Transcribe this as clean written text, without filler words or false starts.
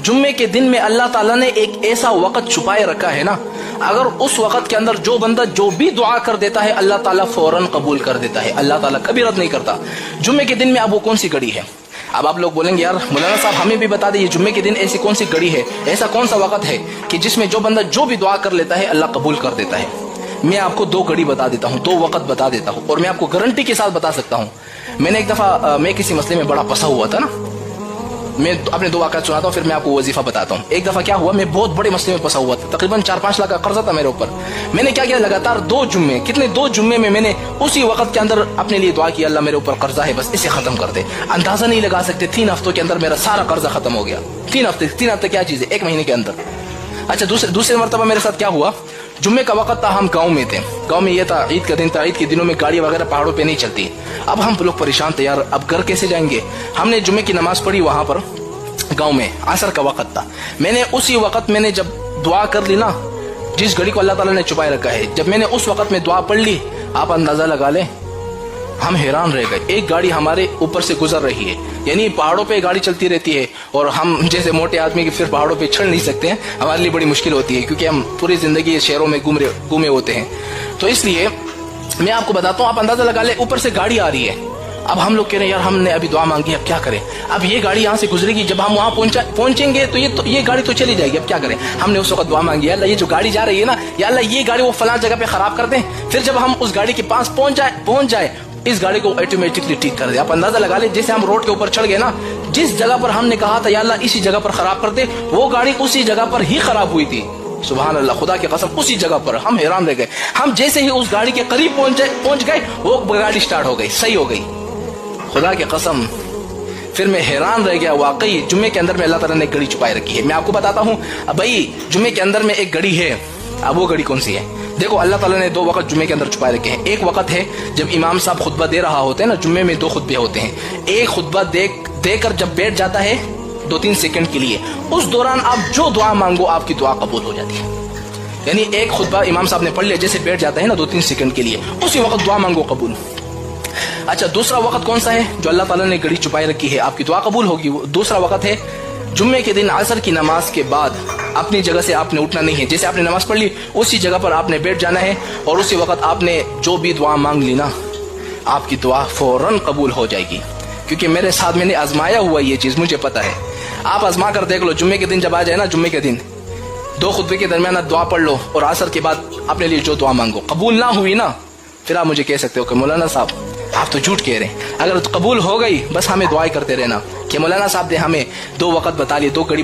जुम्मे के दिन में अल्लाह ताला ने एक ऐसा वक्त छुपाए रखा है ना, अगर उस वक्त के अंदर जो बंदा जो भी दुआ कर देता है अल्लाह ताला फौरन कबूल कर देता है, अल्लाह ताला कभी रद्द नहीं करता। जुम्मे के दिन में अब वो कौन सी घड़ी है? अब आप लोग बोलेंगे यार मौलाना साहब हमें भी बता दीजिए जुम्मे के दिन ऐसी कौन सी घड़ी है, ऐसा कौन सा वक्त है कि जिसमें जो बंदा जो भी दुआ कर लेता है अल्लाह कबूल कर देता है। मैं आपको दो घड़ी बता देता हूँ, दो वक्त बता देता हूँ, और मैं आपको गारंटी के साथ बता सकता हूँ। मैंने एक दफा मैं किसी मसले में बड़ा फंसा हुआ था ना, मैं अपने दो वाक़यात सुनाता हूँ फिर मैं आपको वजीफा बताता हूँ। एक दफा क्या हुआ, मैं बहुत बड़े मसले में फंसा हुआ था, तकरीबन 4-5 लाख का कर्जा था मेरे ऊपर। मैंने क्या किया, लगातार दो जुम्मे में मैंने उसी वक्त के अंदर अपने लिए दुआ की, अल्लाह मेरे ऊपर कर्जा है बस इसे खत्म कर दे। अंदाजा नहीं लगा सकते 3 हफ्तों के अंदर मेरा सारा कर्जा खत्म हो गया। 3 हफ्ते क्या चीज है, 1 महीने के अंदर। अच्छा दूसरे मरतबा मेरे साथ क्या हुआ, जुम्मे का वक्त था, हम गांव में थे। गांव में ये था ईद का दिन था, ईद के दिनों में गाड़ी वगैरह पहाड़ों पे नहीं चलती। अब हम लोग परेशान थे यार, अब घर कैसे जाएंगे। हमने जुम्मे की नमाज पढ़ी वहां पर गांव में, असर का वक्त था। मैंने उसी वक्त मैंने जब दुआ कर ली ना, जिस घड़ी को अल्लाह ताला ने छुपाए रखा है, जब मैंने उस वक्त में दुआ पढ़ ली, आप अंदाजा लगा ले हम हैरान रह गए। एक गाड़ी हमारे ऊपर से गुजर रही है, यानी पहाड़ों पे गाड़ी चलती रहती है और हम जैसे मोटे आदमी के फिर पहाड़ों पे चढ़ नहीं सकते हैं, हमारे लिए बड़ी मुश्किल होती है क्योंकि हम पूरी जिंदगी शहरों में घूमे होते हैं। तो इसलिए मैं आपको बताता हूँ, आप अंदाजा लगा ले ऊपर से गाड़ी आ रही है। अब हम लोग कह रहे हैं यार हमने अभी दुआ मांगी, अब क्या करें। अब ये गाड़ी यहाँ से गुजरेगी, जब हम वहां पहुंचेंगे तो ये गाड़ी तो चली जाएगी, अब क्या करें। हमने उस वक्त दुआ मांगी, अल्लाह ये जो गाड़ी जा रही है ना, या अल्लाह ये गाड़ी वो फलां जगह पे खराब कर दें, फिर जब हम उस गाड़ी के पास पहुंच जाए इस गाड़ी को ऑटोमेटिकली ठीक कर दे। आप अंदाजा लगा ले, जैसे हम रोड के ऊपर चढ़ गए ना, जिस जगह पर हमने कहा था या अल्लाह इसी जगह पर खराब कर दे, वो गाड़ी उसी जगह पर ही खराब हुई थी। सुभान अल्लाह, खुदा की कसम उसी जगह पर। हम हैरान रह गए। हम जैसे ही उस गाड़ी के करीब पहुंच गए वो गाड़ी स्टार्ट हो गई, सही हो गई, खुदा की कसम। फिर मैं हैरान रह गया, वाकई जुम्मे के अंदर में अल्लाह ताला ने घड़ी छुपाए रखी है। मैं आपको बताता हूँ भाई, जुम्मे के अंदर में एक घड़ी है। अब वो घड़ी कौन सी है? देखो अल्लाह ताला ने 2 वक्त जुम्मे के अंदर छुपाए रखे हैं। एक वक्त है जब इमाम साहब खुतबा दे रहा होता है ना, जुम्मे में 2 खुतबे होते हैं। एक खुतबा देकर जब बैठ जाता है 2-3 सेकंड के लिए, उस दौरान आप जो दुआ मांगो आपकी दुआ कबूल हो जाती है। यानी एक खुतबा इमाम साहब ने पढ़ लिया, जैसे बैठ जाता है ना 2-3 सेकंड के लिए, उसी वक्त दुआ मांगो कबूल। अच्छा दूसरा वक्त कौन सा है जो अल्लाह ताला ने घड़ी छुपाई रखी है, आपकी दुआ कबूल होगी। दूसरा वक्त है जुम्मे के दिन असर की नमाज के बाद अपनी जगह से आपने उठना नहीं है। जैसे आपने नमाज पढ़ ली उसी जगह पर आपने बैठ जाना है और उसी वक्त आपने जो भी दुआ मांग ली ना, आपकी दुआ फौरन कबूल हो जाएगी। क्योंकि मेरे साथ मैंने आजमाया हुआ ये चीज, मुझे पता है। आप आजमा कर देख लो, जुम्मे के दिन जब आ जाए ना, जुम्मे के दिन 2 खुतबे के दरमियान दुआ पढ़ लो और असर के बाद अपने लिए जो दुआ मांगो, कबूल ना हुई ना, फिर आप मुझे कह सकते हो कि मौलाना साहब आप तो झूठ कह रहे हैं। अगर कबूल हो गई बस हमें दुआएं करते रहना कि मौलाना साहब ने हमें 2 वक्त बता लिए, 2 घड़ी